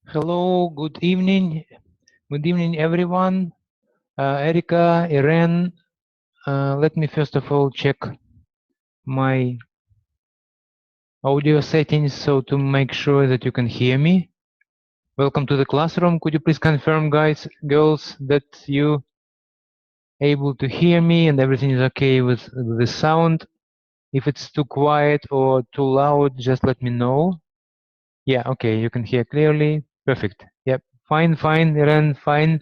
Hello, good evening. Good evening, everyone. Erika, Irene, let me first of all check my audio settings so to make sure that you can hear me. Welcome to the classroom. Could you please confirm, guys, girls, that you able to hear me and everything is okay with the sound? If it's too quiet or too loud, just let me know. Yeah, okay, you can hear clearly. Perfect. Yep, fine, Irene, fine.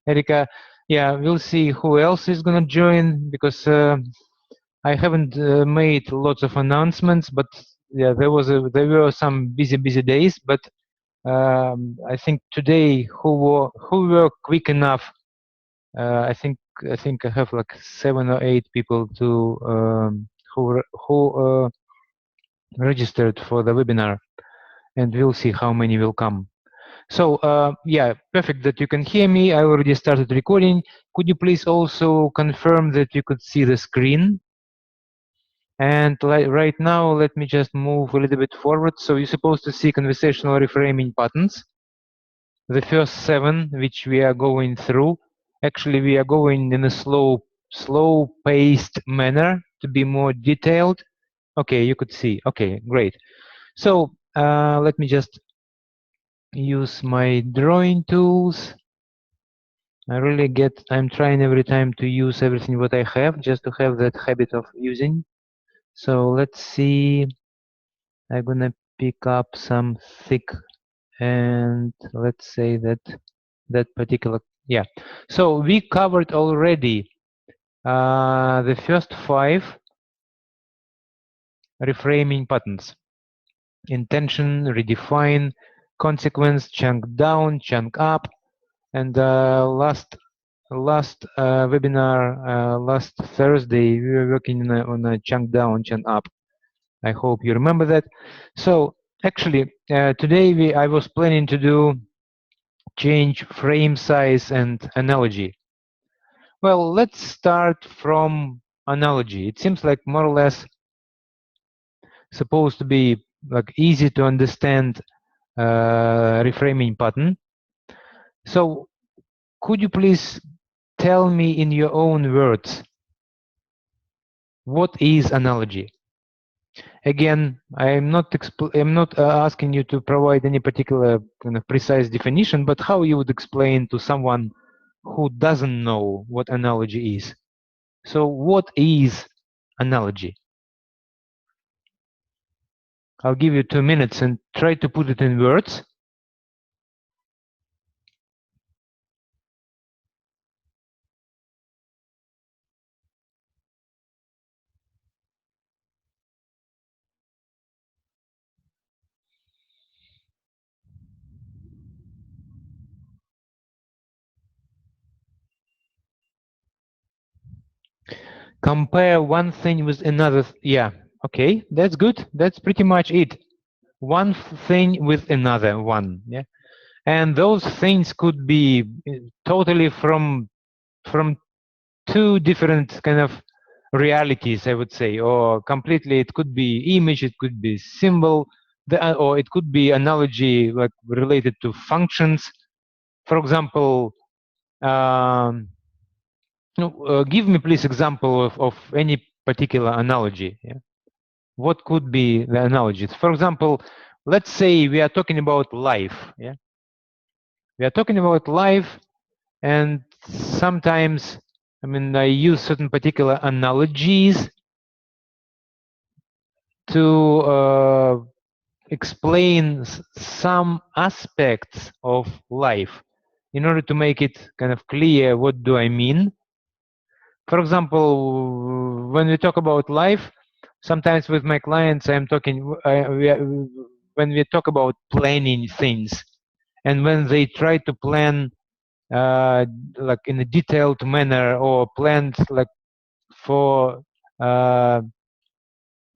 Erika, yeah, we'll see who else is gonna join because I haven't made lots of announcements, but yeah, there were some busy days, but I think today who were quick enough. I think I have like 7 or 8 people to who registered for the webinar, and we'll see how many will come. So yeah, perfect that you can hear me. I already started recording. Could you please also confirm that you could see the screen? And right now, let me just move a little bit forward. So you're supposed to see conversational reframing patterns. The first 7, which we are going through. Actually, we are going in a slow-paced manner to be more detailed. Okay, you could see. Okay, great. So let me just use my drawing tools. I'm trying every time to use everything what I have, just to have that habit of using. So let's see, I'm gonna pick up some thick, and let's say that particular, yeah. So we covered already the first 5 reframing patterns: intention, redefine, consequence, chunk down, chunk up, and last webinar, last Thursday, we were working on a chunk down, chunk up. I hope you remember that. So actually, today I was planning to do change frame size and analogy. Well, let's start from analogy. It seems like more or less supposed to be like easy to understand reframing pattern. So could you please tell me in your own words, what is analogy? Again, I'm not asking you to provide any particular kind of precise definition, but how you would explain to someone who doesn't know what analogy is. So what is analogy? I'll give you 2 minutes and try to put it in words. Compare one thing with another. Yeah, okay, that's good. That's pretty much it. One thing with another one. Yeah, and those things could be totally from 2 different kind of realities, I would say, or completely. It could be image, it could be symbol, or it could be analogy like related to functions. For example, give me please example of any particular analogy. Yeah? What could be the analogies? For example, let's say we are talking about life. Yeah, we are talking about life, and sometimes, I mean, I use certain particular analogies to explain some aspects of life in order to make it kind of clear what do I mean. For example, when we talk about life, sometimes with my clients I'm talking when we talk about planning things, and when they try to plan like in a detailed manner, or plans like for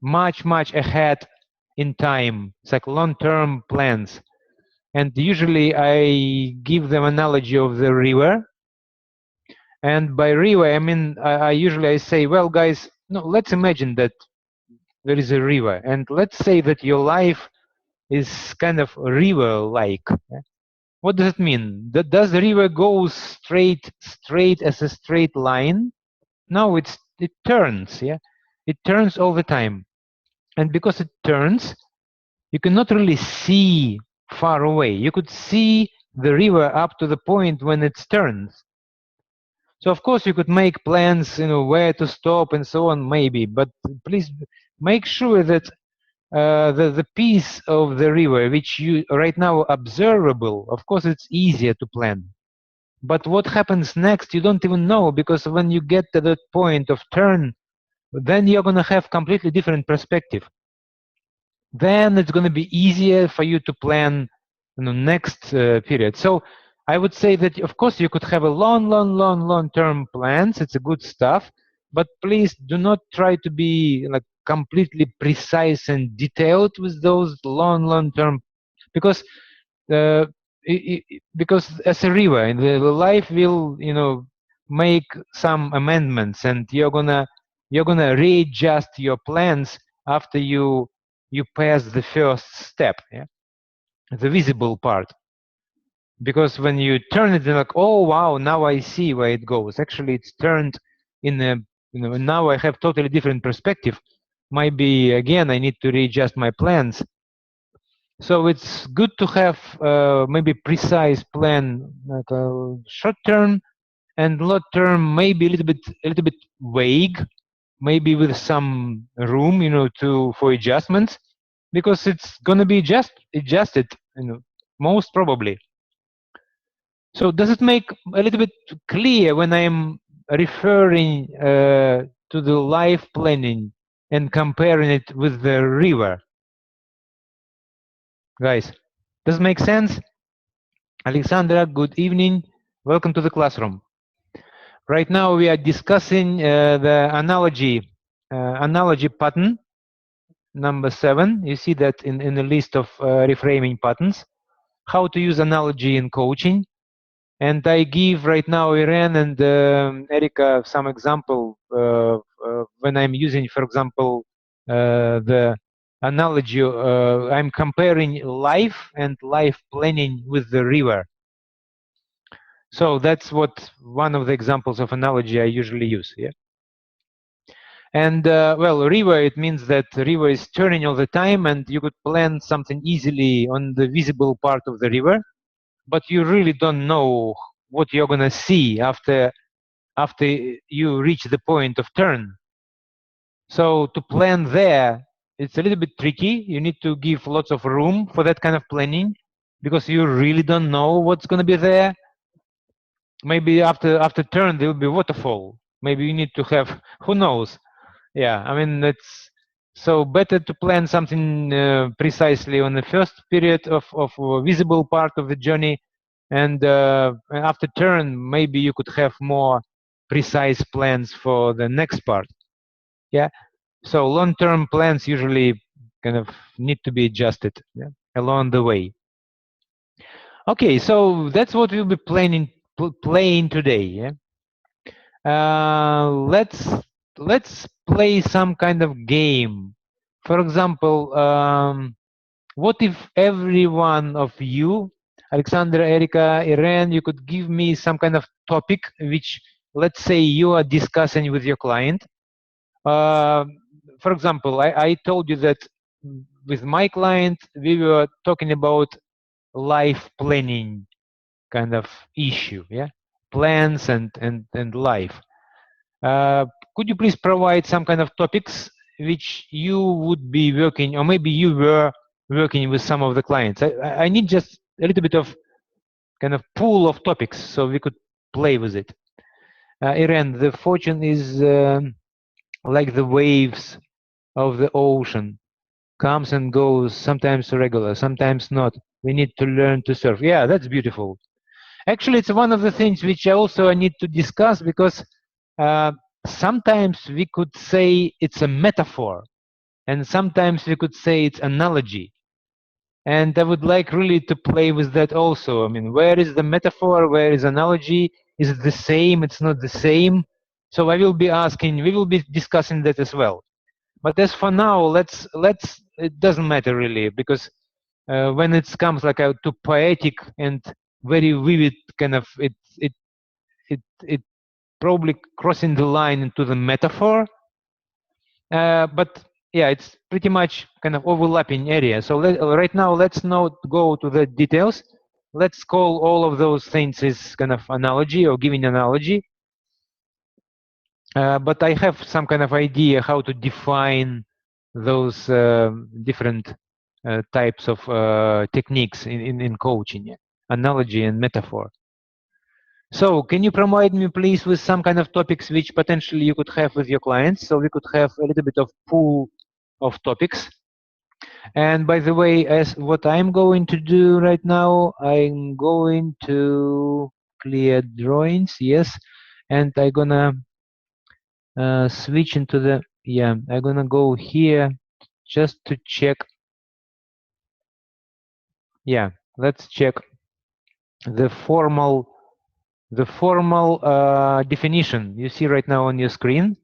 much ahead in time. It's like long-term plans. And usually I give them analogy of the river. And by river, I mean, I usually say, well, guys, no, let's imagine that there is a river. And let's say that your life is kind of river-like. What does it mean? Does the river go straight as a straight line? No, it turns. Yeah, it turns all the time, and because it turns, you cannot really see far away. You could see the river up to the point when it turns. So of course you could make plans, where to stop and so on, maybe. But please make sure that the piece of the river which you right now observable, of course it's easier to plan. But what happens next, you don't even know, because when you get to that point of turn, then you're going to have completely different perspective. Then it's going to be easier for you to plan next period. So I would say that, of course, you could have a long-term plans. It's a good stuff. But please do not try to be like completely precise and detailed with those long-term, because uh, because as a river, the life will make some amendments, and you're gonna readjust your plans after you pass the first step, yeah? The visible part. Because when you turn it, you're like, oh wow, now I see where it goes. Actually, it's turned in a now I have totally different perspective. Maybe again I need to readjust my plans. So it's good to have maybe precise plan, like a short term and long term, maybe a little bit vague, maybe with some room, for adjustments, because it's gonna be just adjusted, most probably. So does it make a little bit clear when I'm referring to the life planning and comparing it with the river, guys? Does it make sense? Alexandra, good evening. Welcome to the classroom. Right now we are discussing the analogy pattern number 7. You see that in the list of reframing patterns, how to use analogy in coaching. And I give right now Irene and Erica some example when I'm using, for example, the analogy. I'm comparing life and life planning with the river. So that's what one of the examples of analogy I usually use. Yeah. And well, river, it means that the river is turning all the time, and you could plan something easily on the visible part of the river, but you really don't know what you're gonna see after you reach the point of turn. So to plan there, it's a little bit tricky. You need to give lots of room for that kind of planning, because you really don't know what's gonna be there. Maybe after turn there will be waterfall. Maybe you need to have, who knows. Yeah, I mean, it's so better to plan something precisely on the first period of visible part of the journey, and after turn maybe you could have more precise plans for the next part. Yeah, so long-term plans usually kind of need to be adjusted, yeah, along the way. Okay, so that's what we'll be playing today. Yeah. Let's play some kind of game. For example, what if every one of you, Alexandra, Erica, Irene, you could give me some kind of topic which, let's say, you are discussing with your client. For example, I told you that with my client we were talking about life planning kind of issue, yeah, plans and life. Could you please provide some kind of topics which you would be working, or maybe you were working with some of the clients? I need just a little bit of kind of pool of topics so we could play with it. Irene, the fortune is like the waves of the ocean, comes and goes, sometimes regular, sometimes not. We need to learn to surf. Yeah, that's beautiful. Actually, it's one of the things which I also need to discuss, because sometimes we could say it's a metaphor, and sometimes we could say it's analogy. And I would like really to play with that also. I mean, where is the metaphor? Where is analogy? Is it the same? It's not the same. So I will be asking, we will be discussing that as well. But as for now, let's it doesn't matter really, because when it comes like to poetic and very vivid kind of it probably crossing the line into the metaphor, but yeah, it's pretty much kind of overlapping area. So right now, let's not go to the details. Let's call all of those things as kind of analogy or giving analogy. But I have some kind of idea how to define those different types of techniques in coaching, yeah? Analogy and metaphor. So can you provide me, please, with some kind of topics which potentially you could have with your clients, so we could have a little bit of pool of topics. And by the way, as what I'm going to do right now, I'm going to clear drawings, yes, and I'm gonna switch into the, yeah, I'm gonna go here just to check. Yeah, let's check the formal definition you see right now on your screen.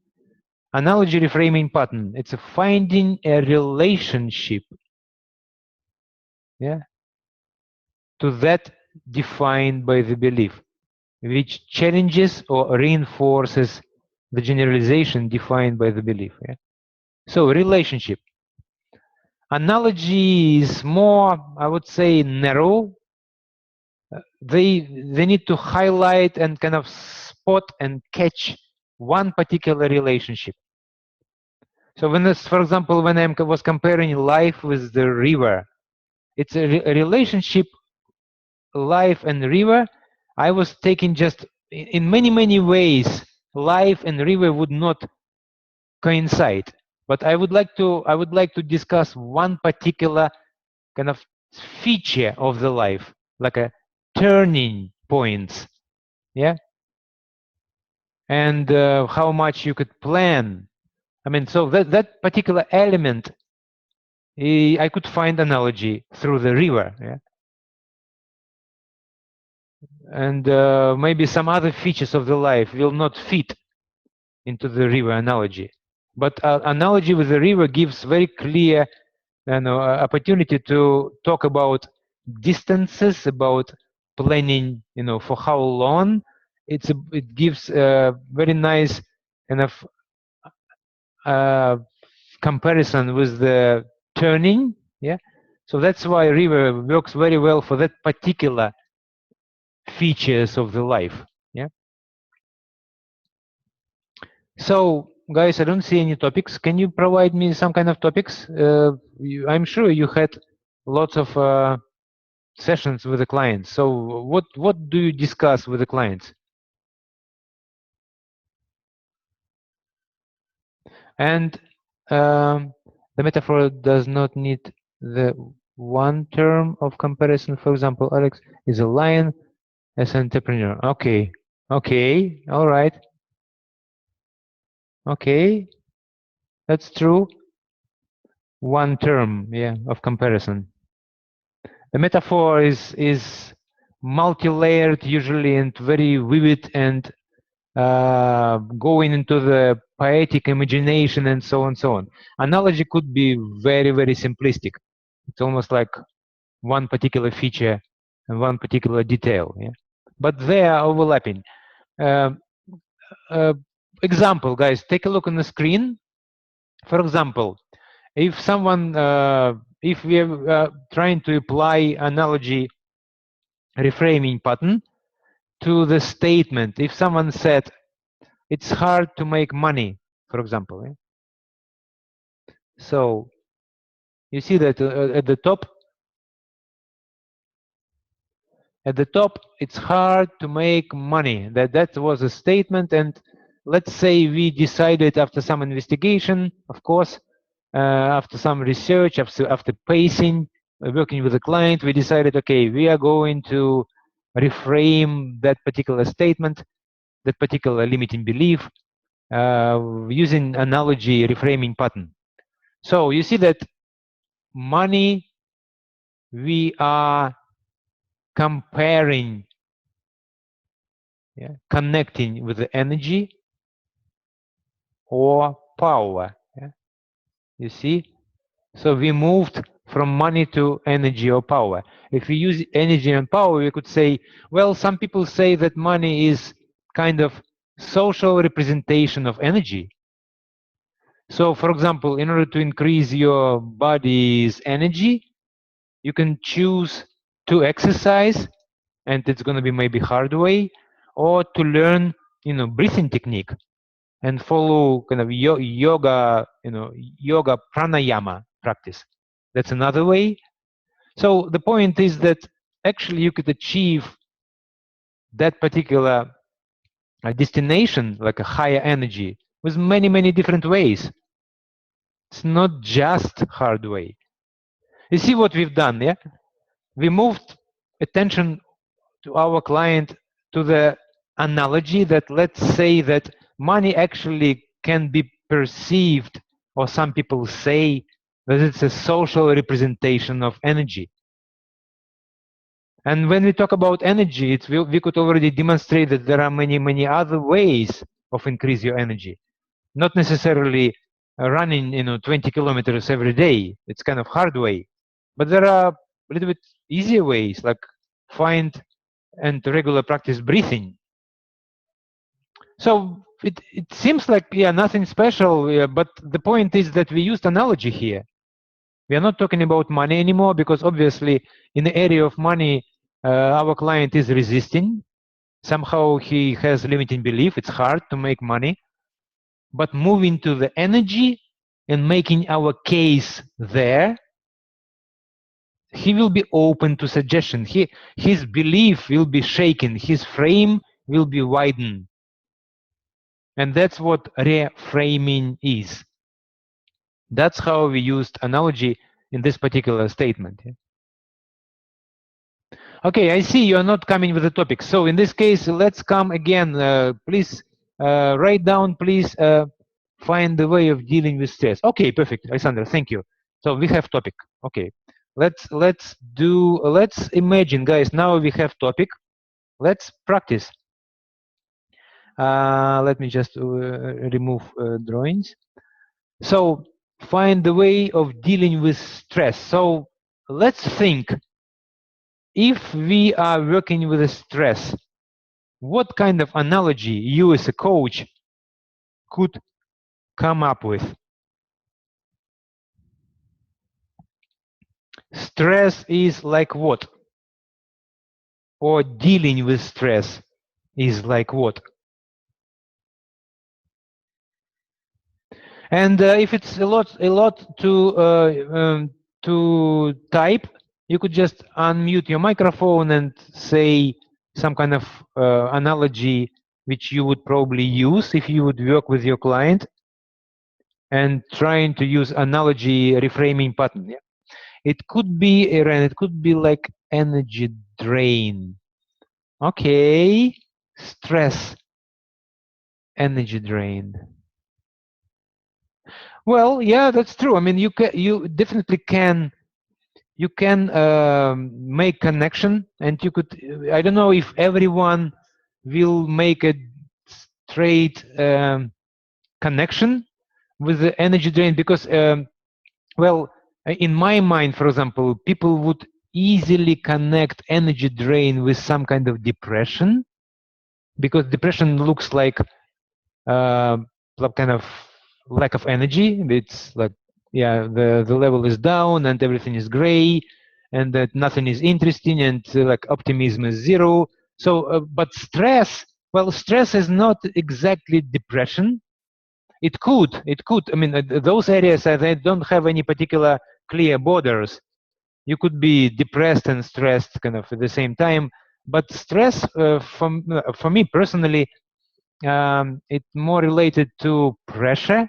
Analogy reframing pattern. It's a finding a relationship, yeah, to that defined by the belief, which challenges or reinforces the generalization defined by the belief. Yeah? So relationship. Analogy is more, I would say, narrow. They need to highlight and kind of spot and catch one particular relationship. So when this, for example, when I was comparing life with the river, it's a relationship, life and river. I was taking just in many ways, life and river would not coincide. But I would like to discuss one particular kind of feature of the life, like a turning points, yeah, and how much you could plan. I mean, so that particular element, I could find analogy through the river, yeah? And maybe some other features of the life will not fit into the river analogy. But analogy with the river gives very clear opportunity to talk about distances, about planning, for how long. It gives a very nice kind of comparison with the turning, yeah. So that's why river works very well for that particular features of the life, yeah. So guys, I don't see any topics. Can you provide me some kind of topics? I'm sure you had lots of sessions with the clients. So what do you discuss with the clients? And the metaphor does not need the one term of comparison. For example, Alex is a lion as an entrepreneur. Okay, okay, all right. Okay, that's true. One term, yeah, of comparison. The metaphor is multi-layered usually and very vivid and going into the poetic imagination and so on and so on. Analogy could be very simplistic. It's almost like one particular feature and one particular detail, yeah? But they are overlapping. Example, guys, take a look on the screen. For example, if someone, if we are trying to apply analogy reframing pattern to the statement, if someone said, it's hard to make money, for example. Yeah? So you see that at the top, it's hard to make money. That was a statement, and let's say we decided after some investigation, of course, after some research, after pacing, working with the client, we decided, okay, we are going to reframe that particular statement, that particular limiting belief, using analogy reframing pattern. So you see that money, we are comparing, yeah, connecting with the energy or power. Yeah? You see? So we moved from money to energy or power. If we use energy and power, we could say, well, some people say that money is kind of social representation of energy. So, for example, in order to increase your body's energy, you can choose to exercise, and it's going to be maybe hard way, or to learn, breathing technique and follow kind of yoga, yoga pranayama practice. That's another way. So the point is that actually you could achieve that particular destination, like a higher energy, with many, many different ways. It's not just hard way. You see what we've done, yeah? We moved attention to our client to the analogy that, let's say that money actually can be perceived, or some people say that it's a social representation of energy. And when we talk about energy, we could already demonstrate that there are many, many other ways of increase your energy. Not necessarily running, 20 kilometers every day. It's kind of hard way. But there are a little bit easier ways, like find and regular practice breathing. So it seems like, yeah, nothing special, but the point is that we used analogy here. We are not talking about money anymore, because obviously in the area of money, our client is resisting. Somehow he has limiting belief. It's hard to make money. But moving to the energy and making our case there, he will be open to suggestion. His belief will be shaken. His frame will be widened. And that's what reframing is. That's how we used analogy in this particular statement. Okay, I see you are not coming with the topic. So in this case, let's come again. Please write down, please find the way of dealing with stress. Okay, perfect, Alexander, thank you. So we have topic. Okay, let's imagine, guys, now we have topic. Let's practice. Let me just remove drawings. So find the way of dealing with stress. So let's think, if we are working with stress, what kind of analogy you as a coach could come up with? Stress is like what? Or dealing with stress is like what? And if it's a lot to type, you could just unmute your microphone and say some kind of analogy which you would probably use if you would work with your client, and trying to use analogy reframing pattern. Yeah. It could be, Aaron, it could be like energy drain. Okay, stress, energy drain. Well, yeah, that's true. I mean, you definitely can make connection, and you could. I don't know if everyone will make a straight connection with the energy drain, because well, in my mind, for example, people would easily connect energy drain with some kind of depression, because depression looks like kind of lack of energy. It's like, yeah, the level is down and everything is gray, and that nothing is interesting, and like optimism is zero. So, but stress, well, stress is not exactly depression. It could. I mean, those areas, they don't have any particular clear borders. You could be depressed and stressed kind of at the same time. But stress, for me personally, it's more related to pressure,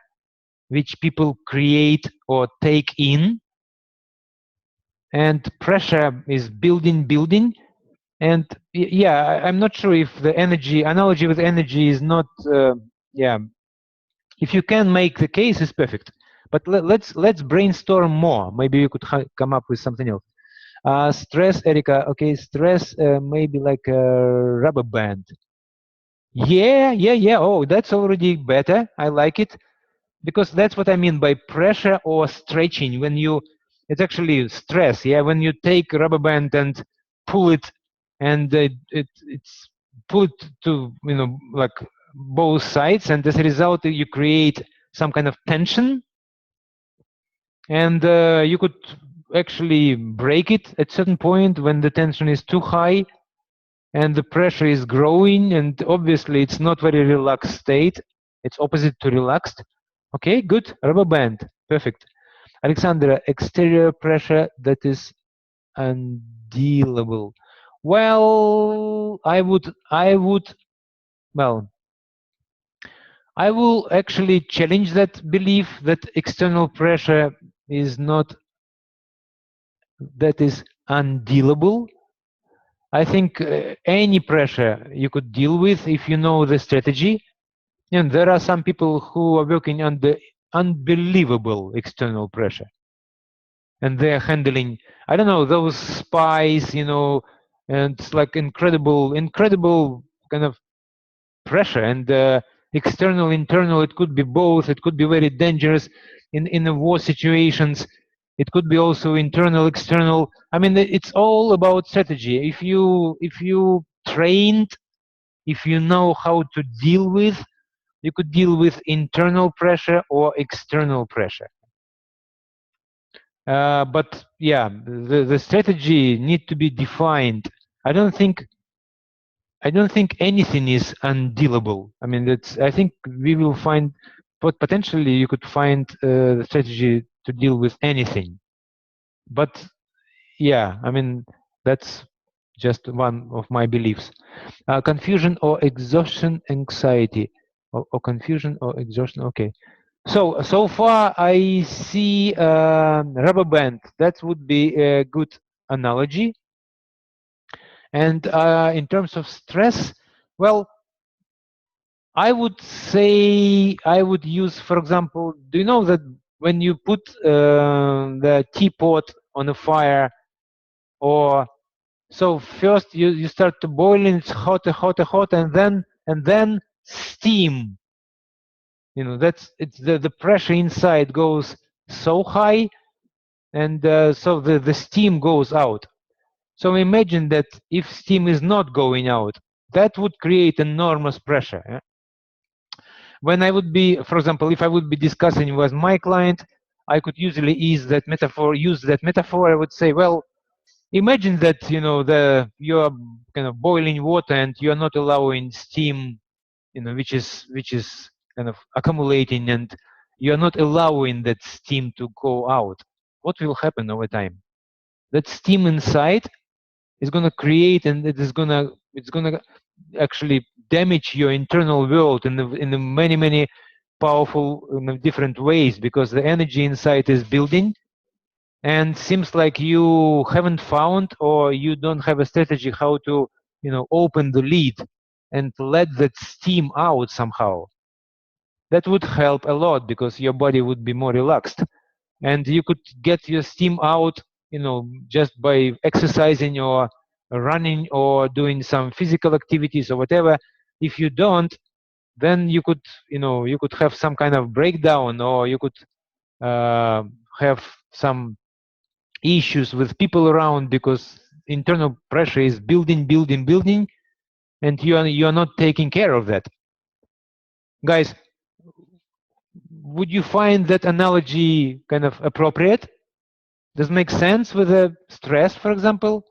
which people create or take in. And pressure is building. And yeah, I'm not sure if the analogy with energy is not, yeah. If you can make the case, is perfect. But let's brainstorm more. Maybe you could come up with something else. Stress, Erica. Okay, stress maybe like a rubber band. Yeah. Oh, that's already better. I like it, because that's what I mean by pressure or stretching. When you it's actually stress. Yeah, when you take a rubber band and pull it, and it's put to like both sides, and as a result you create some kind of tension, and you could actually break it at certain point when the tension is too high and the pressure is growing, and obviously it's not very relaxed state. It's opposite to relaxed. Okay, good. Rubber band, perfect. Alexandra, exterior pressure that is undealable. Well, well, I will actually challenge that belief that external pressure is not, that is undealable. I think any pressure you could deal with if you know the strategy. And there are some people who are working under unbelievable external pressure, and they're handling, I don't know, those spies, and it's like incredible kind of pressure, and external, internal. It could be both. It could be very dangerous in the war situations. It could be also internal, external. I mean, it's all about strategy. If you trained, if you know how to deal with, you could deal with internal pressure or external pressure. But yeah, the strategy need to be defined. I don't think anything is undealable. I mean, I think we will find, but potentially you could find the strategy to deal with anything. But yeah, I mean, that's just one of my beliefs. Confusion or exhaustion, anxiety, or confusion or exhaustion. Okay. So far I see rubber band. That would be a good analogy. And in terms of stress, well, I would say I would use, for example, do you know that when you put the teapot on a fire, or so first you start to boil and it's hot, and then steam. That's it's the pressure inside goes so high, and so the steam goes out. So imagine that if steam is not going out, that would create enormous pressure. Yeah? When I would be, for example, if I would be discussing with my client, I could usually use that metaphor. I would say, well, imagine that you're kind of boiling water and you're not allowing steam, which is kind of accumulating, and you're not allowing that steam to go out. What will happen over time? That steam inside is going to create, and it's going to actually damage your internal world in the many powerful different ways, because the energy inside is building, and seems like you haven't found, or you don't have a strategy how to open the lid and let that steam out somehow. That would help a lot, because your body would be more relaxed, and you could get your steam out just by exercising or running or doing some physical activities or whatever. If you don't, then you could have some kind of breakdown, or you could have some issues with people around, because internal pressure is building, and you are not taking care of that. Guys, would you find that analogy kind of appropriate? Does it make sense with the stress, for example?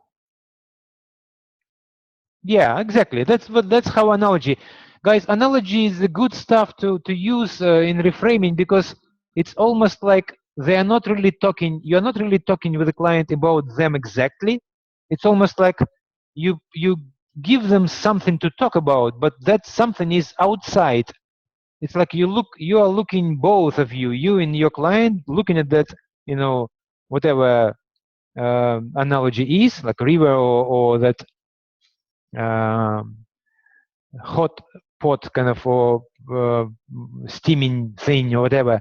Yeah, exactly. That's how analogy. Guys, analogy is the good stuff to use in reframing, because it's almost like they are not really talking. You're not really talking with the client about them exactly. It's almost like you give them something to talk about, but that something is outside. It's like you are looking, both of you and your client, looking at that, whatever analogy is, like river, or that hot pot kind of, or steaming thing, or whatever,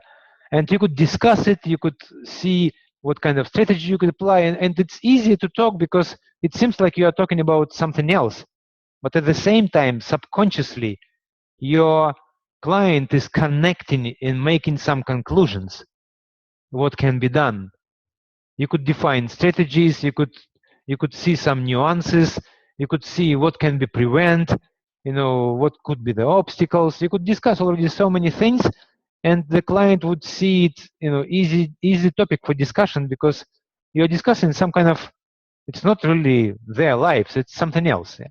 and you could discuss it. You could see what kind of strategy you could apply, and it's easy to talk, because it seems like you are talking about something else, but at the same time, subconsciously, your client is connecting and making some conclusions what can be done. You could define strategies. You could see some nuances. You could see what can be prevent. What could be the obstacles. You could discuss already so many things, and the client would see it, easy topic for discussion, because you're discussing some kind of, it's not really their lives, it's something else. Yeah.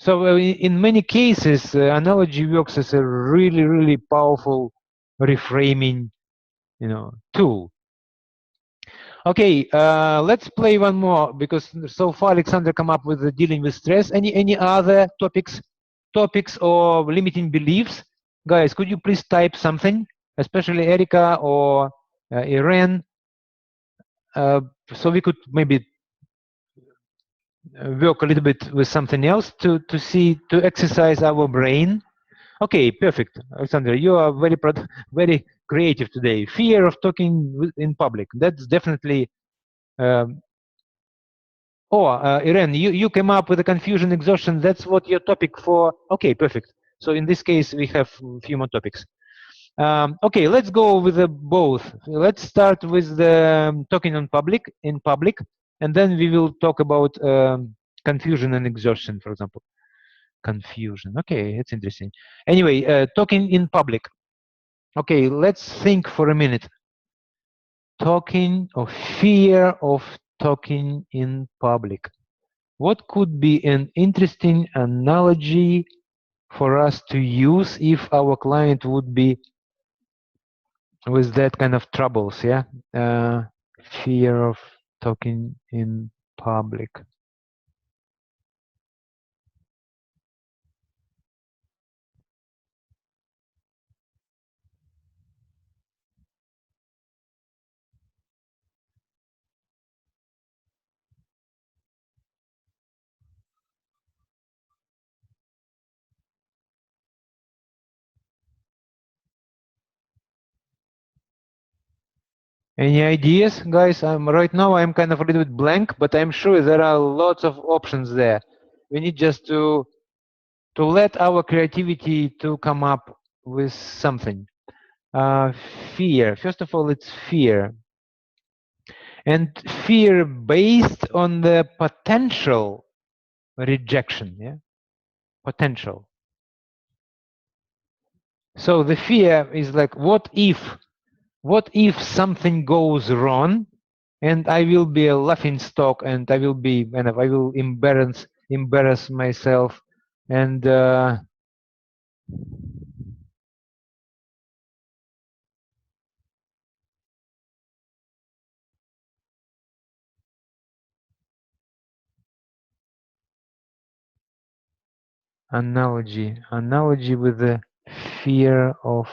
So in many cases, analogy works as a really, really powerful reframing, tool. Okay, let's play one more, because so far Alexander come up with dealing with stress. Any other topics or limiting beliefs? Guys, could you please type something, especially Erica or Irene, so we could maybe work a little bit with something else to exercise our brain. Okay, perfect, Alexander. You are very creative today. Fear of talking in public. That's definitely. Irene, you came up with a confusion, exhaustion. That's what your topic for. Okay, perfect. So in this case, we have a few more topics. Okay, let's go with both. Let's start with the talking in public, and then we will talk about confusion and exhaustion, for example. Confusion. Okay, it's interesting. Anyway, talking in public. Okay, let's think for a minute. Talking or fear of talking in public. What could be an interesting analogy for us to use if our client would be with that kind of troubles? Yeah, fear of talking in public. Any ideas, guys? Right now I'm kind of a little bit blank, but I'm sure there are lots of options there. We need just to let our creativity to come up with something. Fear. First of all, it's fear. And fear based on the potential rejection. Yeah, potential. So the fear is like, what if something goes wrong, and I will be a laughing stock, and I will embarrass myself, and analogy with the fear of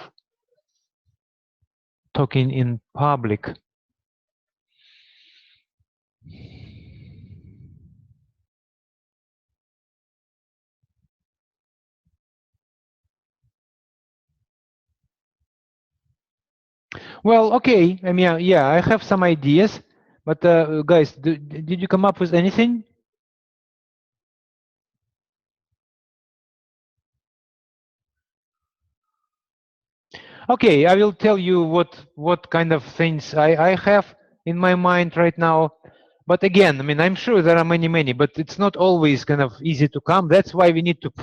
talking in public. Well, okay. I mean, yeah, I have some ideas, but guys, did you come up with anything? Okay, I will tell you what kind of things I have in my mind right now. But again, I mean, I'm sure there are many, but it's not always kind of easy to come. That's why we need to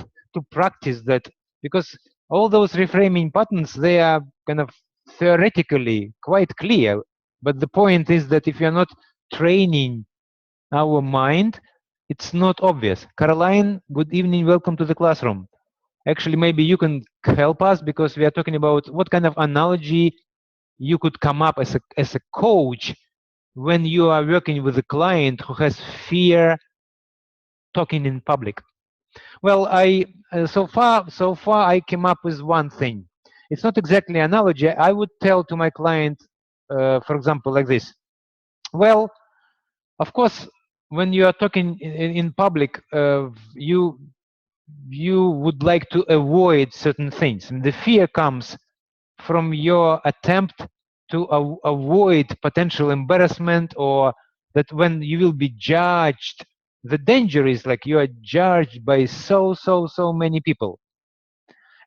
practice that, because all those reframing patterns, they are kind of theoretically quite clear. But the point is that if you're not training our mind, it's not obvious. Caroline, good evening. Welcome to the classroom. Actually, maybe you can help us, because we are talking about what kind of analogy you could come up as a coach when you are working with a client who has fear talking in public. Well, I so far I came up with one thing. It's not exactly analogy. I would tell to my client, for example, like this. Well, of course, when you are talking in public, you would like to avoid certain things, and the fear comes from your attempt to avoid potential embarrassment, or that when you will be judged, the danger is like you are judged by so many people,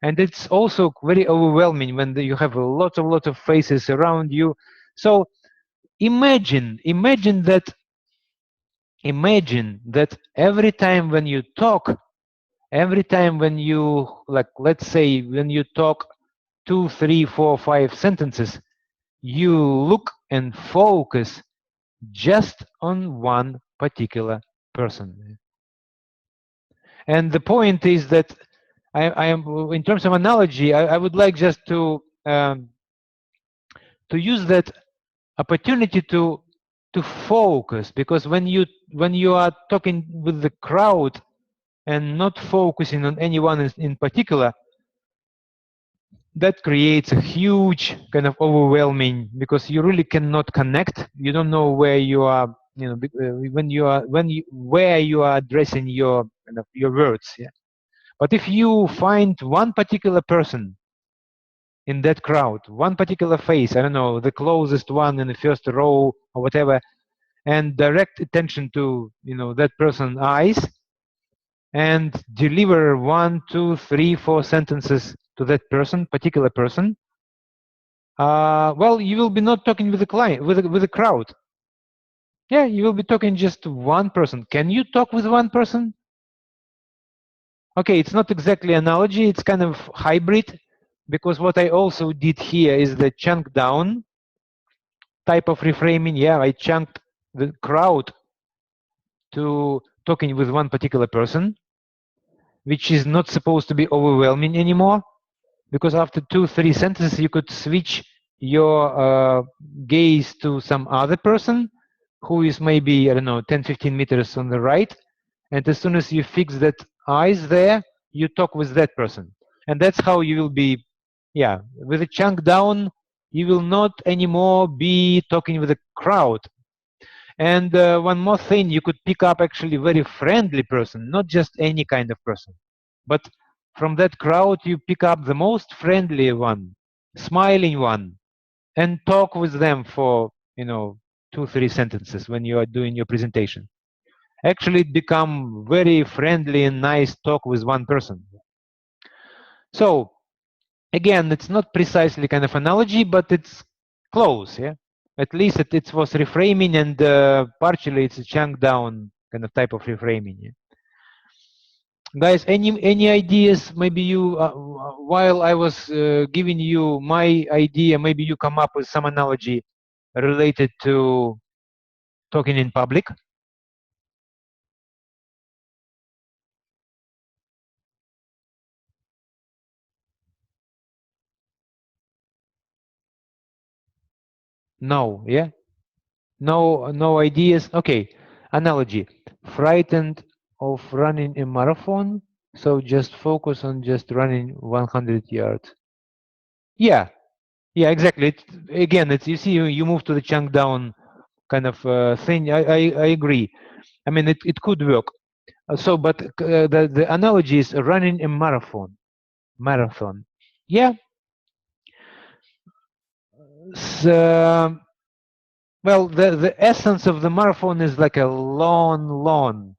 and it's also very overwhelming when you have a lot of faces around you. So imagine that every time when you talk, every time when you, like, let's say when you talk 2, 3, 4, 5 sentences, you look and focus just on one particular person. And the point is that I am, in terms of analogy, I would like just to use that opportunity to focus, because when you are talking with the crowd and not focusing on anyone in particular, that creates a huge kind of overwhelming, because you really cannot connect. You don't know where you are, where you are addressing your kind of your words. Yeah. But if you find one particular person in that crowd, one particular face, I don't know, the closest one in the first row or whatever, and direct attention to that person's eyes, and deliver 1, 2, 3, 4 sentences to that particular person, well, you will be not talking with the client, with the crowd. Yeah, you will be talking just to one person. Can you talk with one person? Okay, it's not exactly analogy, it's kind of hybrid, because what I also did here is the chunk down type of reframing. Yeah, I chunked the crowd to talking with one particular person, which is not supposed to be overwhelming anymore, because after 2, 3 sentences you could switch your gaze to some other person who is maybe, I don't know, 10, 15 meters on the right, and as soon as you fix that eyes there, you talk with that person. And that's how you will be, yeah, with a chunk down, you will not anymore be talking with a crowd. And one more thing, you could pick up actually very friendly person, not just any kind of person, but from that crowd you pick up the most friendly one, smiling one, and talk with them for 2, 3 sentences when you are doing your presentation. Actually, it become very friendly and nice talk with one person. So again, it's not precisely kind of analogy, but it's close. Yeah, at least it was reframing, and partially it's a chunk down kind of type of reframing. Yeah? Guys, any ideas? Maybe you, while I was giving you my idea, maybe you come up with some analogy related to talking in public. No, yeah, no ideas. Okay, analogy. Frightened of running a marathon, so just focus on just running 100 yards. Yeah, yeah, exactly. Again, it's, you see, you move to the chunk down kind of thing. I agree. I mean, it could work. So, but the analogy is running a marathon. Marathon. Yeah. So, well, the essence of the marathon is like a long,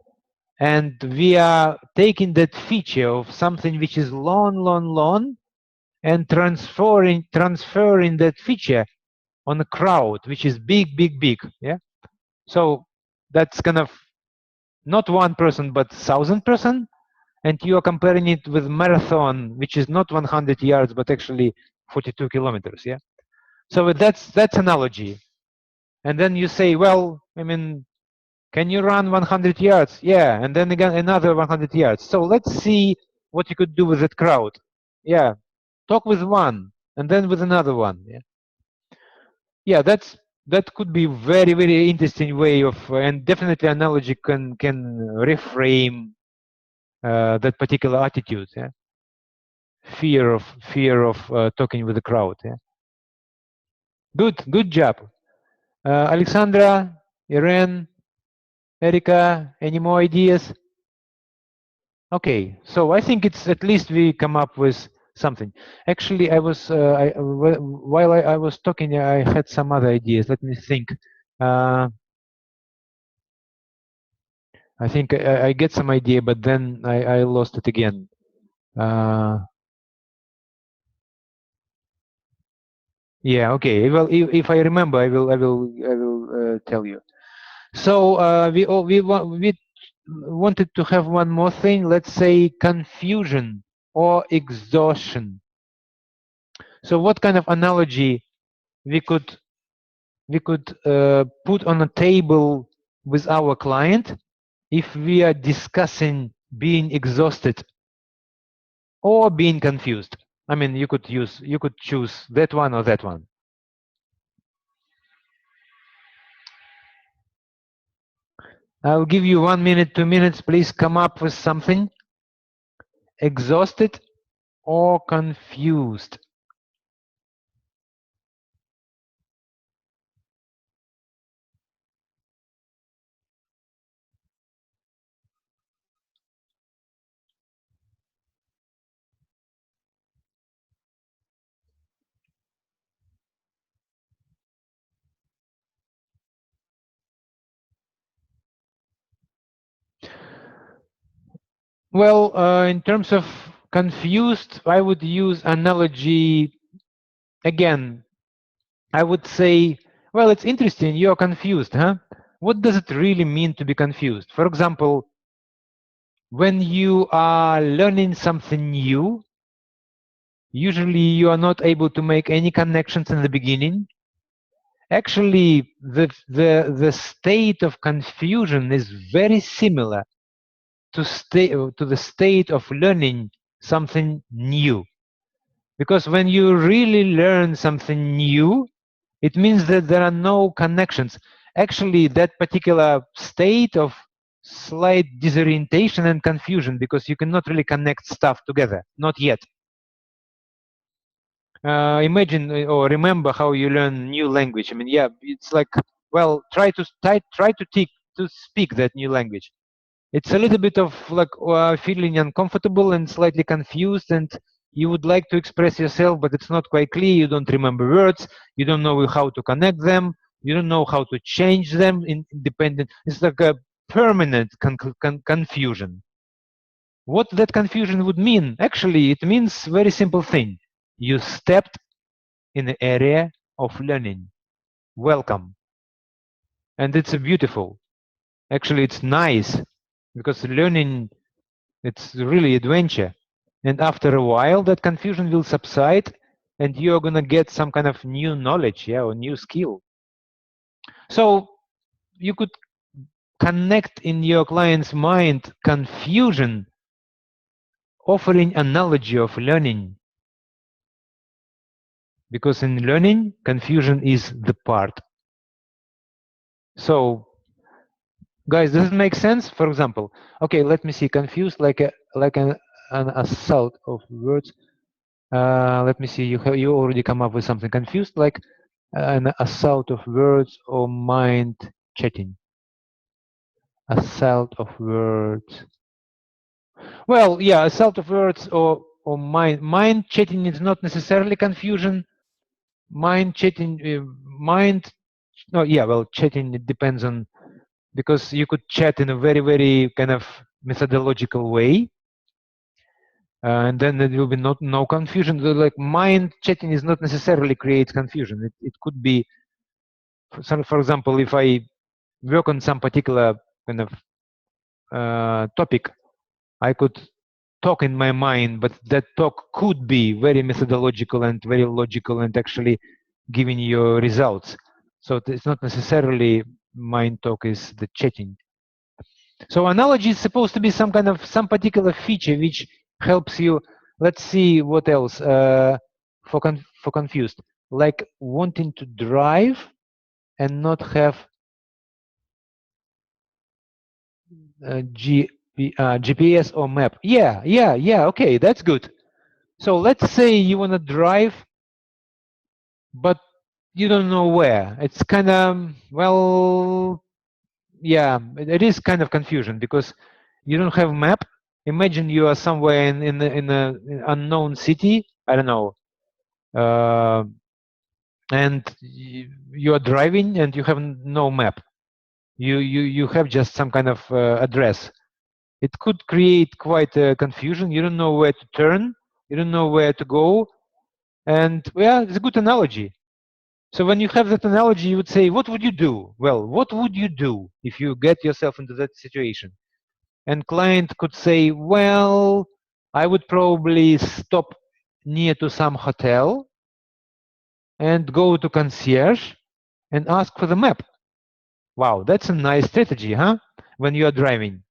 and we are taking that feature of something which is long, and transferring that feature on a crowd which is big. Yeah. So that's kind of not one person but 1,000 person, and you are comparing it with marathon, which is not 100 yards but actually 42 kilometers. Yeah. So that's analogy. And then you say, well, I mean, can you run 100 yards? Yeah, and then again another 100 yards. So let's see what you could do with that crowd. Yeah, talk with one, and then with another one. Yeah, yeah, that could be very interesting way of, and definitely analogy can reframe that particular attitude. Yeah, fear of talking with the crowd. Yeah, good job, Alexandra, Irene, Erica. Any more ideas? Okay, so I think it's at least we come up with something. Actually, I was while I was talking, I had some other ideas. Let me think. I think I get some idea, but then I lost it again. Yeah, okay. Well, if I remember, I will tell you. So we wanted to have one more thing. Let's say confusion or exhaustion. So what kind of analogy we could put on a table with our client if we are discussing being exhausted or being confused? I mean, you could choose that one or that one. I'll give you 1 minute, 2 minutes. Please come up with something. Exhausted or confused? Well, in terms of confused, I would use analogy again. I would say, well, it's interesting. You're confused, huh? What does it really mean to be confused? For example, when you are learning something new, usually you are not able to make any connections in the beginning. Actually, the state of confusion is very similar to the state of learning something new. Because when you really learn something new, it means that there are no connections. Actually, that particular state of slight disorientation and confusion, because you cannot really connect stuff together, not yet. Imagine or remember how you learn new language. I mean, yeah, it's like, well, try to speak that new language. It's a little bit of like feeling uncomfortable and slightly confused, and you would like to express yourself, but it's not quite clear. You don't remember words. You don't know how to connect them. You don't know how to change them independent. It's like a permanent confusion. What that confusion would mean? Actually, it means very simple thing. You stepped in the area of learning. Welcome. And it's beautiful. Actually, it's nice because learning, it's really adventure. And after a while, that confusion will subside and you're going to get some kind of new knowledge, yeah, or new skill. So you could connect in your client's mind confusion, offering analogy of learning. Because in learning, confusion is the part. So guys, does it make sense? For example, okay, let me see. Confused, like an assault of words. Let me see. You already come up with something. Confused, like an assault of words or mind chatting. Assault of words. Well, yeah, assault of words or mind chatting is not necessarily confusion. Mind chatting, mind. No, yeah, well, chatting, it depends on, because you could chat in a very kind of methodological way, and then there will be no confusion. Like mind chatting is not necessarily creates confusion. It could be, for example, if I work on some particular kind of topic, I could talk in my mind, but that talk could be very methodological and very logical and actually giving you results. So it's not necessarily mind talk is the chatting. So analogy is supposed to be some kind of some particular feature which helps you. Let's see what else for confused, like wanting to drive and not have GPS or map. Yeah. Okay, that's good. So let's say you want to drive, but you don't know where. It's kind of, well, yeah, it is kind of confusion because you don't have a map. Imagine you are somewhere in an unknown city. I don't know, and you are driving and you have no map. You have just some kind of address. It could create quite a confusion. You don't know where to turn. You don't know where to go. And yeah, it's a good analogy. So when you have that analogy, you would say, what would you do? Well, what would you do if you get yourself into that situation? And client could say, well, I would probably stop near to some hotel and go to concierge and ask for the map. Wow, that's a nice strategy, huh? When you are driving.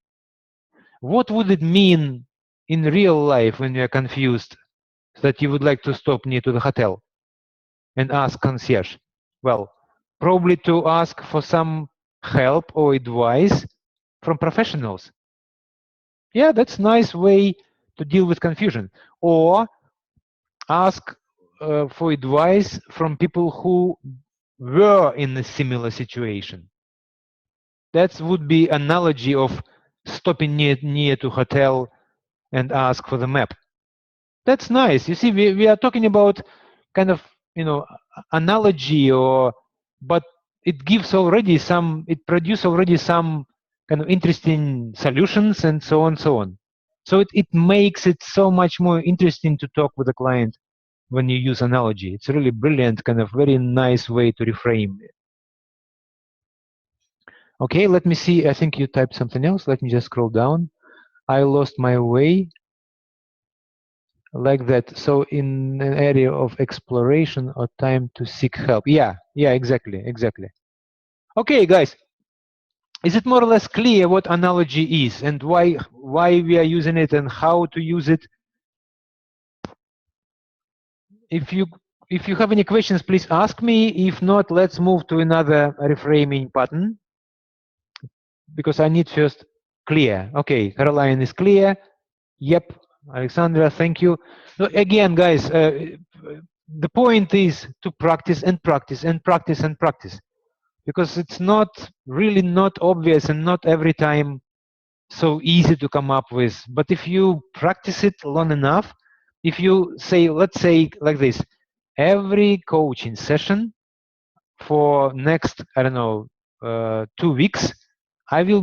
What would it mean in real life when you are confused that you would like to stop near to the hotel and ask concierge? Well, probably to ask for some help or advice from professionals. Yeah, that's a nice way to deal with confusion. Or ask for advice from people who were in a similar situation. That would be analogy of stopping near to hotel and ask for the map. That's nice. You see, we are talking about kind of, analogy, but it gives already some, it produces already some kind of interesting solutions and so on and so on. So it makes it so much more interesting to talk with the client when you use analogy. It's really brilliant, kind of very nice way to reframe. Okay, let me see. I think you typed something else. Let me just scroll down. I lost my way. Like that. So in an area of exploration or time to seek help. Yeah, exactly. Okay, guys, is it more or less clear what analogy is and why we are using it and how to use it? If you have any questions, please ask me. If not, let's move to another reframing pattern, because I need first clear. Okay, Caroline is clear. Yep, Alexandra, thank you. So again, guys, the point is to practice and practice and practice and practice, because it's not really not obvious and not every time so easy to come up with. But if you practice it long enough, if you say, let's say like this, every coaching session for next, I don't know, 2 weeks, I will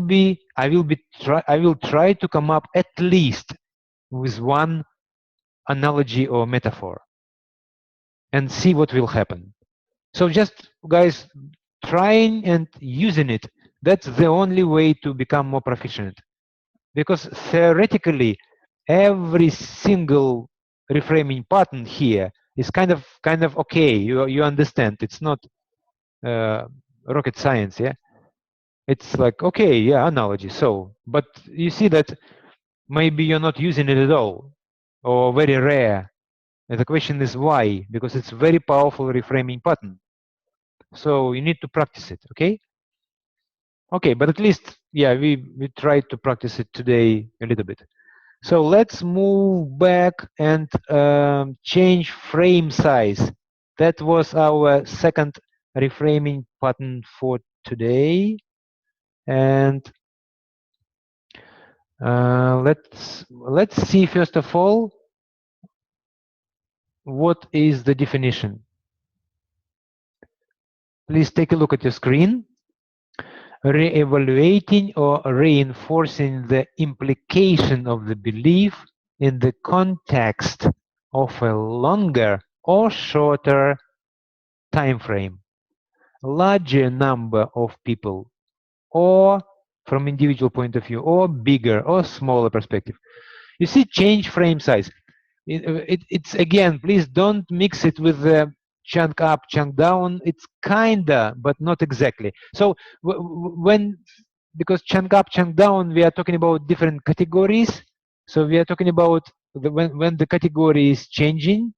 try to come up at least with one analogy or metaphor and see what will happen. So just, guys, trying and using it, that's the only way to become more proficient. Because theoretically, every single reframing pattern here is kind of okay. You understand. It's not rocket science, yeah? It's like, okay, yeah, analogy. So, but you see that maybe you're not using it at all, or very rare. And the question is why? Because it's very powerful reframing pattern. So you need to practice it, okay? Okay, but at least, yeah, we tried to practice it today a little bit. So let's move back and change frame size. That was our second reframing pattern for today. And let's see first of all what is the definition. Please take a look at your screen. Re-evaluating or reinforcing the implication of the belief in the context of a longer or shorter time frame, larger number of people, or from individual point of view, or bigger or smaller perspective. You see, change frame size. It's again, please don't mix it with the chunk up, chunk down. It's kinda, but not exactly. So when, because chunk up, chunk down, we are talking about different categories. So we are talking about when the category is changing.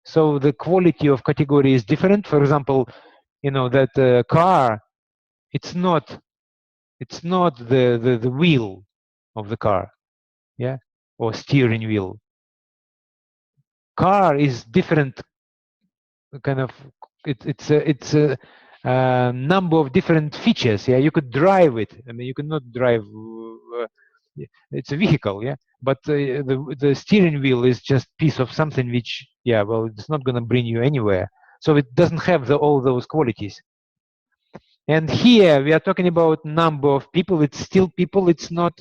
So the quality of category is different. For example, that car, it's not the wheel of the car, yeah, or steering wheel. Car is different kind of, it's a number of different features. Yeah, you could drive it. I mean, you could not drive. It's a vehicle, yeah. But the steering wheel is just piece of something which, yeah, well, it's not going to bring you anywhere. So it doesn't have all those qualities. And here we are talking about number of people. It's still people. It's not.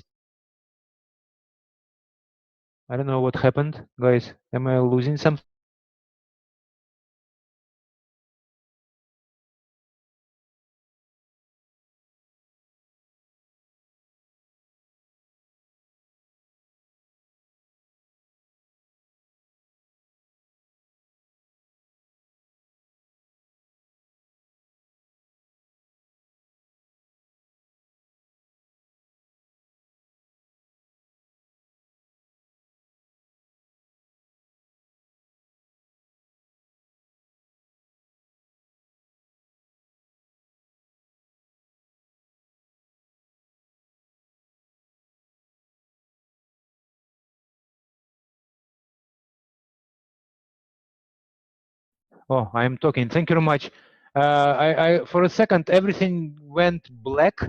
I don't know what happened, guys. Am I losing something? Oh, I'm talking. Thank you very much. For a second, everything went black,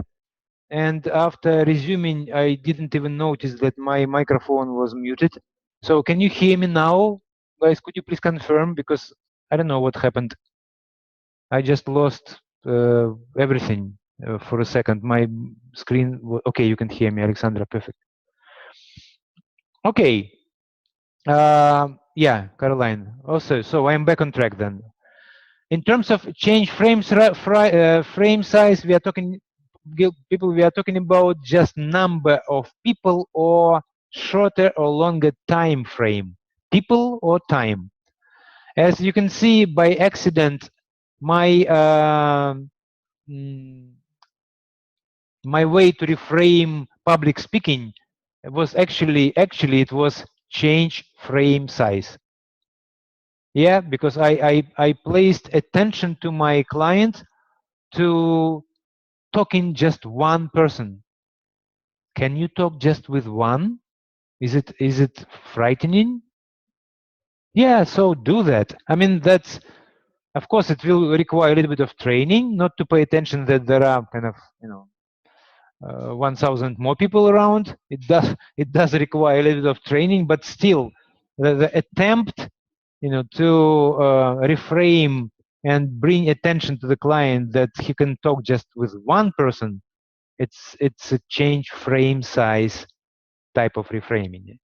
and after resuming, I didn't even notice that my microphone was muted. So can you hear me now? Guys, could you please confirm? Because I don't know what happened. I just lost everything for a second. My screen, okay, you can hear me, Alexandra, perfect. Okay, yeah, Caroline, also, so I'm back on track then. In terms of change frame size, we are talking, we are talking about just number of people or shorter or longer time frame, people or time. As you can see, by accident, my my way to reframe public speaking was actually it was change frame size. Yeah, because I placed attention to my client to talking just one person. Can you talk just with one? Is it frightening? Yeah, so do that. I mean, that's, of course, it will require a little bit of training, not to pay attention that there are kind of, 1,000 more people around. It does require a little bit of training, but still, the attempt, to reframe and bring attention to the client that he can talk just with one person, it's a change frame size type of reframing.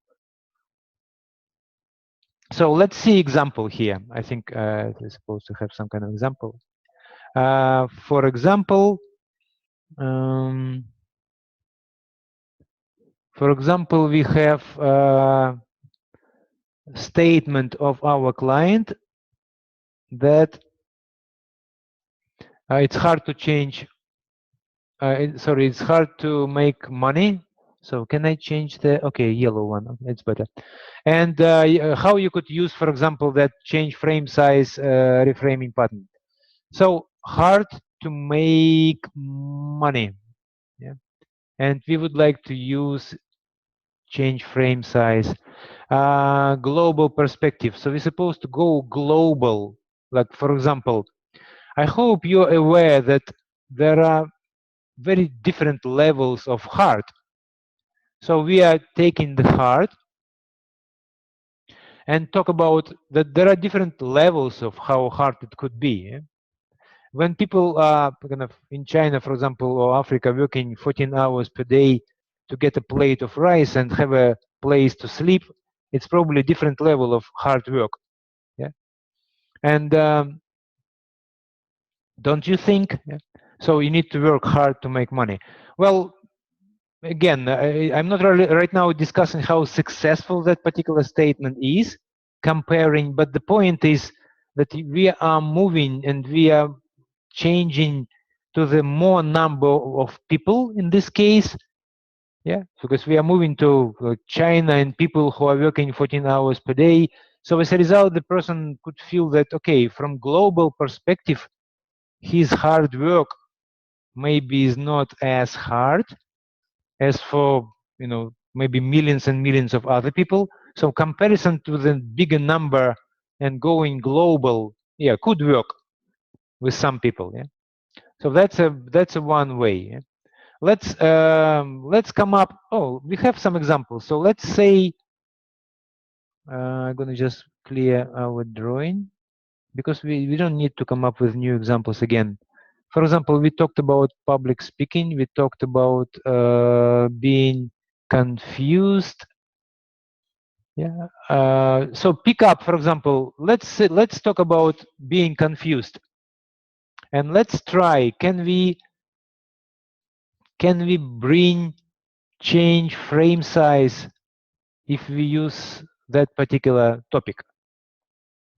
So let's see example here. I think we're supposed to have some kind of example. For example, we have statement of our client that it's hard to change. Sorry, it's hard to make money. So can I change the, okay, yellow one, it's better. And how you could use, for example, that change frame size reframing pattern. So hard to make money, yeah. And we would like to use change frame size, global perspective. So we're supposed to go global. Like, for example, I hope you're aware that there are very different levels of hard. So we are taking the hard and talk about that there are different levels of how hard it could be. When people are kind of in China, for example, or Africa, working 14 hours per day to get a plate of rice and have a place to sleep, it's probably a different level of hard work. Yeah, and don't you think? Yeah? So you need to work hard to make money. Well, again, I'm not really right now discussing how successful that particular statement is, comparing, but the point is that we are moving and we are changing to the more number of people in this case, yeah, because we are moving to China and people who are working 14 hours per day. So as a result, the person could feel that, okay, from global perspective, his hard work maybe is not as hard as for, maybe millions and millions of other people. So comparison to the bigger number and going global, yeah, could work with some people. Yeah. So that's a one way. Yeah? Let's come up. Oh, we have some examples. So let's say I'm gonna just clear our drawing because we don't need to come up with new examples again. For example, we talked about public speaking. We talked about being confused. Yeah. So pick up, for example. Let's talk about being confused, and let's try. Can we bring change frame size if we use that particular topic,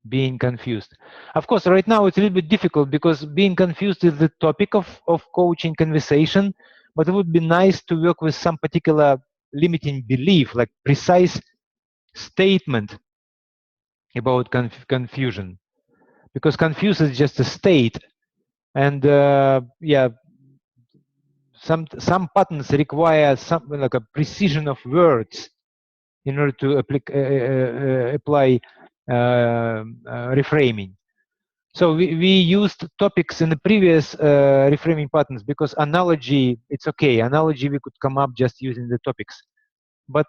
being confused? Of course, right now it's a little bit difficult because being confused is the topic of coaching conversation, but it would be nice to work with some particular limiting belief, like precise statement about confusion, because confused is just a state, and yeah, some patterns require something like a precision of words in order to apply reframing. So we used topics in the previous reframing patterns because analogy, it's okay. Analogy we could come up just using the topics. But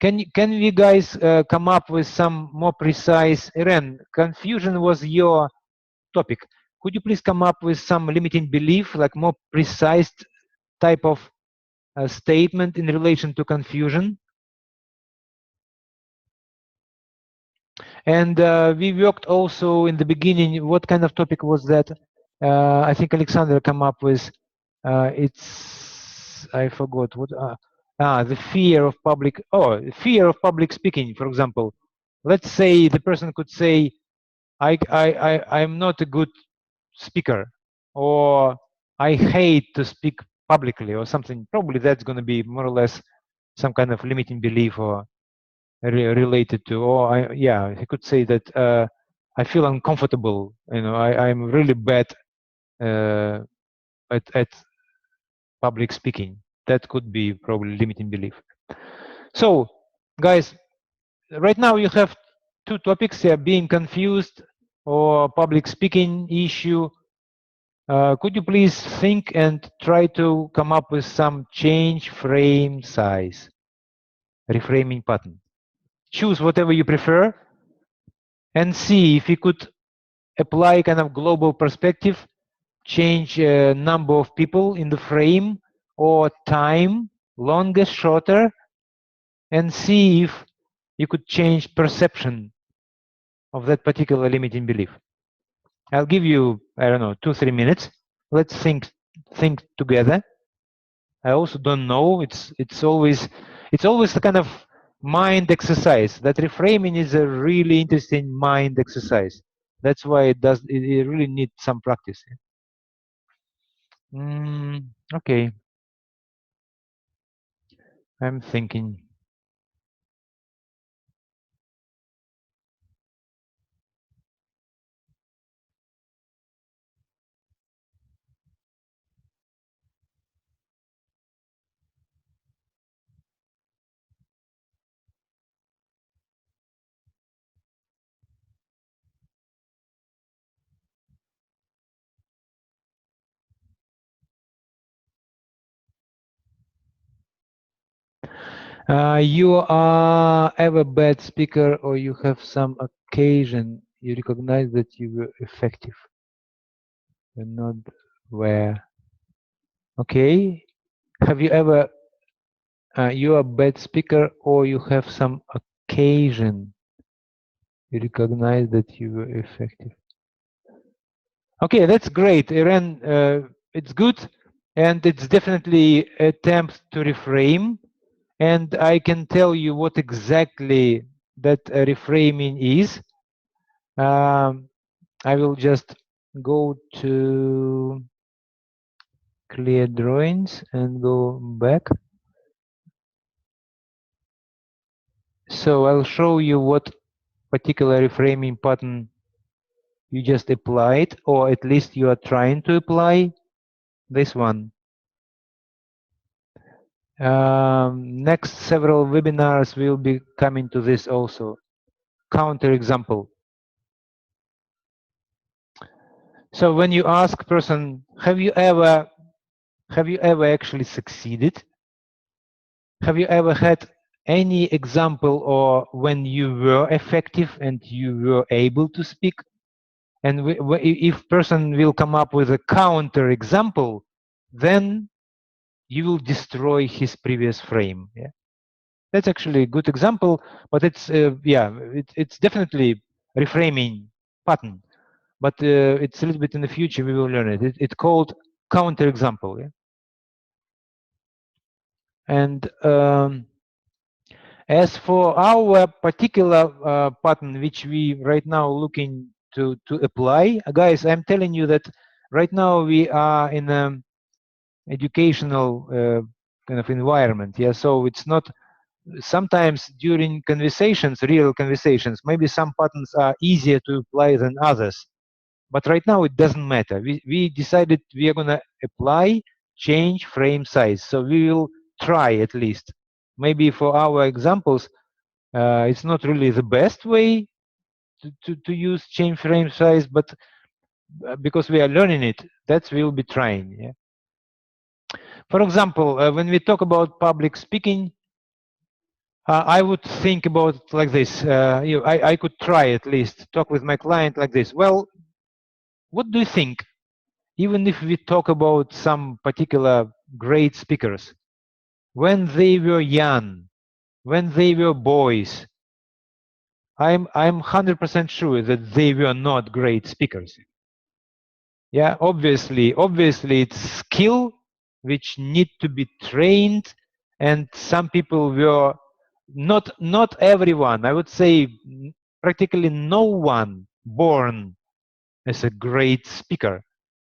can we guys come up with some more precise? Irene, confusion was your topic. Could you please come up with some limiting belief, like more precise type of statement in relation to confusion? And we worked also in the beginning. What kind of topic was that? I think Alexander come up with. It's I forgot what. The fear of public. Oh, fear of public speaking, for example. Let's say the person could say, I'm not a good speaker, or I hate to speak publicly, or something. Probably that's going to be more or less some kind of limiting belief or related to, or he could say that I feel uncomfortable. I'm really bad at public speaking. That could be probably limiting belief. So, guys, right now you have two topics here: being confused or public speaking issue. Could you please think and try to come up with some change frame size reframing pattern? Choose whatever you prefer and see if you could apply kind of global perspective, change number of people in the frame or time, longer, shorter, and see if you could change perception of that particular limiting belief. I'll give you, I don't know, 2-3 minutes. Let's think together. I also don't know. It's always a kind of mind exercise. That reframing is a really interesting mind exercise. That's why it really needs some practice. Okay. I'm thinking. You are ever bad speaker, or you have some occasion you recognize that you were effective. You're not where. Okay. Have you ever you are a bad speaker, or you have some occasion you recognize that you were effective? Okay, that's great, Irene. It's good, and it's definitely attempt to reframe. And I can tell you what exactly that reframing is. I will just go to clear drawings and go back. So I'll show you what particular reframing pattern you just applied, or at least you are trying to apply this one. Next several webinars will be coming to this also. Counter example. So when you ask person, have you ever actually succeeded? Have you ever had any example or when you were effective and you were able to speak? And if person will come up with a counter example, then you will destroy his previous frame. Yeah, that's actually a good example, but it's it's definitely reframing pattern. But it's a little bit in the future we will learn it. It's called counter example. Yeah? And as for our particular pattern, which we right now looking to apply, guys, I'm telling you that right now we are in an educational kind of environment. Yeah, so it's not. Sometimes during conversations, real conversations, maybe some patterns are easier to apply than others. But right now it doesn't matter. We decided we are gonna apply change frame size. So we will try at least. Maybe for our examples, it's not really the best way to use change frame size, but because we are learning it. That we'll be trying. Yeah? For example, when we talk about public speaking, I would think about it like this. I could try at least talk with my client like this. Well, what do you think? Even if we talk about some particular great speakers, when they were young, when they were boys, I'm 100% sure that they were not great speakers. Yeah, obviously it's skill which need to be trained, and some people were not everyone. I would say practically no one born as a great speaker.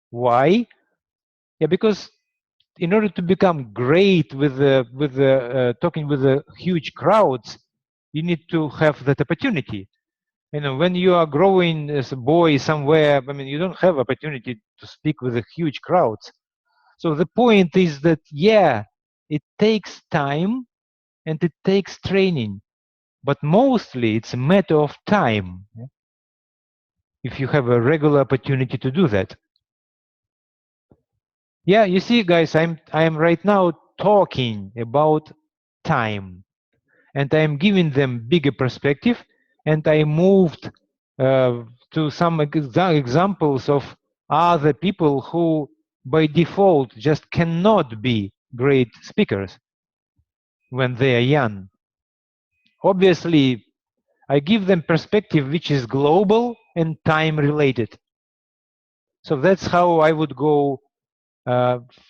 Why? Yeah, because in order to become great with the talking with the huge crowds, you need to have that opportunity. You know, when you are growing as a boy somewhere, I mean, you don't have opportunity to speak with a huge crowds. So the point is that, yeah, it takes time and it takes training, but mostly it's a matter of time, yeah, if you have a regular opportunity to do that. Yeah, you see, guys, I'm right now talking about time, and I'm giving them bigger perspective, and I moved to some examples of other people who by default just cannot be great speakers when they are young. Obviously, I give them perspective which is global and time related. So that's how I would go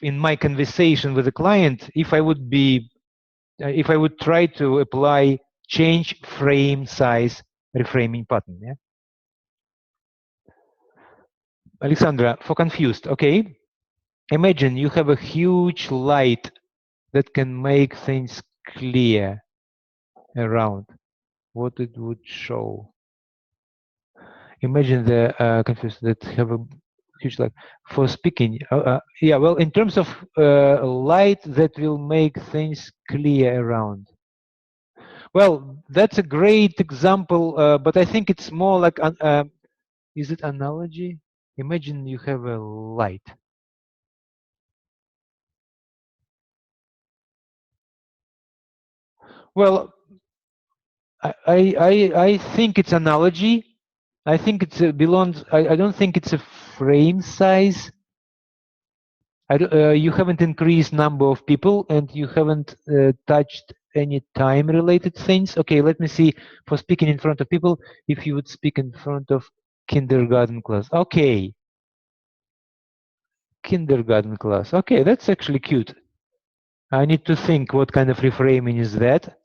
in my conversation with the client if I would be if I would try to apply change frame size reframing pattern. Yeah, Alexandra, for confused, okay, imagine you have a huge light that can make things clear around what it would show. Imagine the confused that have a huge light for speaking. Yeah, well, in terms of light that will make things clear around. Well, that's a great example, but I think it's more like, is it analogy? Imagine you have a light. Well, I think it's analogy. I think it's belongs. I don't think it's a frame size. You haven't increased number of people, and you haven't touched any time-related things. Okay, let me see. For speaking in front of people, if you would speak in front of kindergarten class. Okay, kindergarten class. Okay, that's actually cute. I need to think what kind of reframing is that.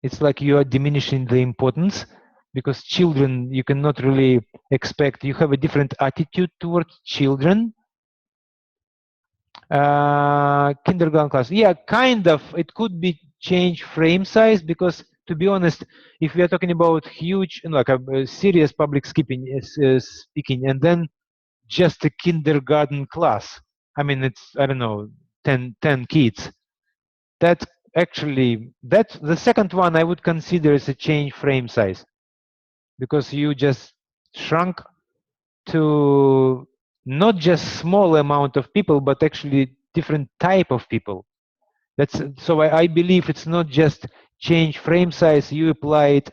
It's like you are diminishing the importance, because children, you cannot really expect, you have a different attitude towards children. Kindergarten class, yeah, kind of, it could be change frame size, because to be honest, if we are talking about huge, like a serious public speaking, and then just a kindergarten class, I mean, it's, I don't know, 10 kids, that actually, that's the second one I would consider as a change frame size, because you just shrunk to not just small amount of people, but actually different type of people. That's so I believe it's not just change frame size, you applied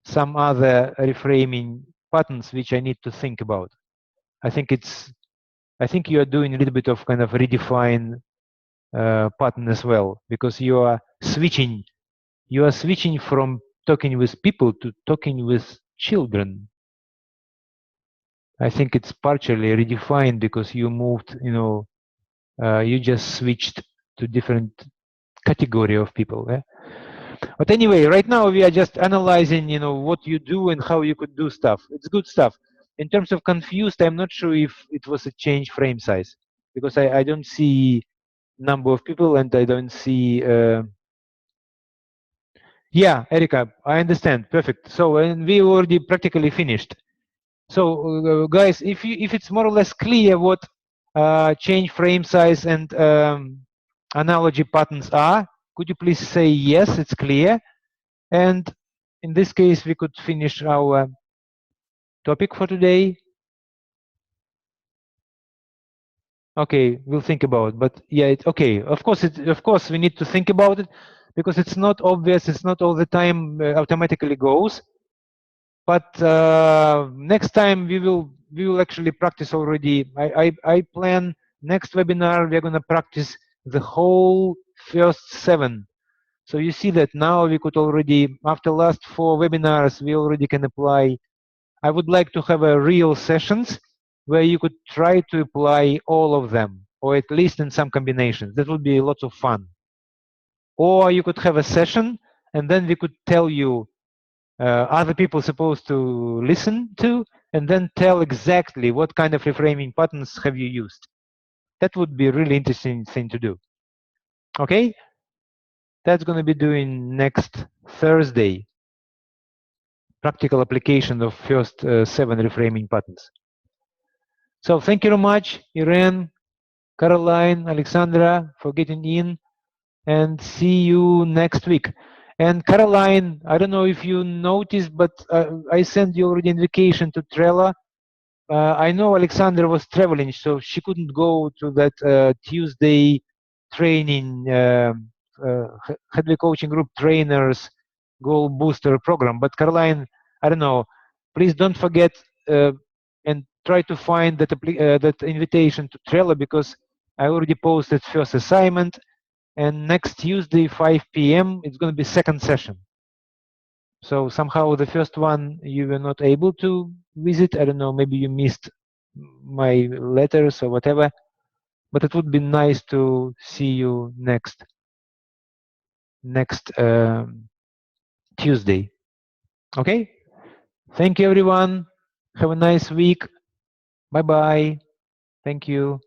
some other reframing patterns which I need to think about. I think you are doing a little bit of kind of redefine pattern as well, because you are switching from talking with people to talking with children. I think it's partially redefined because you moved, you just switched to different category of people. Yeah? But anyway, right now we are just analyzing, what you do and how you could do stuff. It's good stuff. In terms of confused, I'm not sure if it was a change frame size, because I don't see number of people, and I don't see. Yeah, Erica, I understand. Perfect. So, and we already practically finished. So, guys, if it's more or less clear what change frame size and analogy patterns are, could you please say yes, it's clear? And in this case, we could finish our topic for today. Okay, we'll think about it. But yeah, okay. Of course, we need to think about it because it's not obvious. It's not all the time automatically goes. But next time we will actually practice already. I plan next webinar. We're gonna practice the whole first 7. So you see that now we could already, after last 4 webinars, we already can apply. I would like to have a real sessions where you could try to apply all of them, or at least in some combinations. That would be lots of fun. Or you could have a session, and then we could tell you other people supposed to listen to, and then tell exactly what kind of reframing patterns have you used. That would be a really interesting thing to do. Okay? That's going to be doing next Thursday. Practical application of first 7 reframing patterns. So thank you very much, Irene, Caroline, Alexandra, for getting in, and see you next week. And Caroline, I don't know if you noticed, but I sent you already invitation to Trello. I know Alexandra was traveling, so she couldn't go to that Tuesday training, Headway Coaching Group Trainers Goal Booster program. But Caroline, I don't know, please don't forget and try to find that invitation to Trello, because I already posted first assignment, and next Tuesday 5 p.m. it's going to be second session. So somehow the first one you were not able to visit. I don't know, maybe you missed my letters or whatever, but it would be nice to see you next Tuesday. Okay? Thank you, everyone. Have a nice week. Bye-bye. Thank you.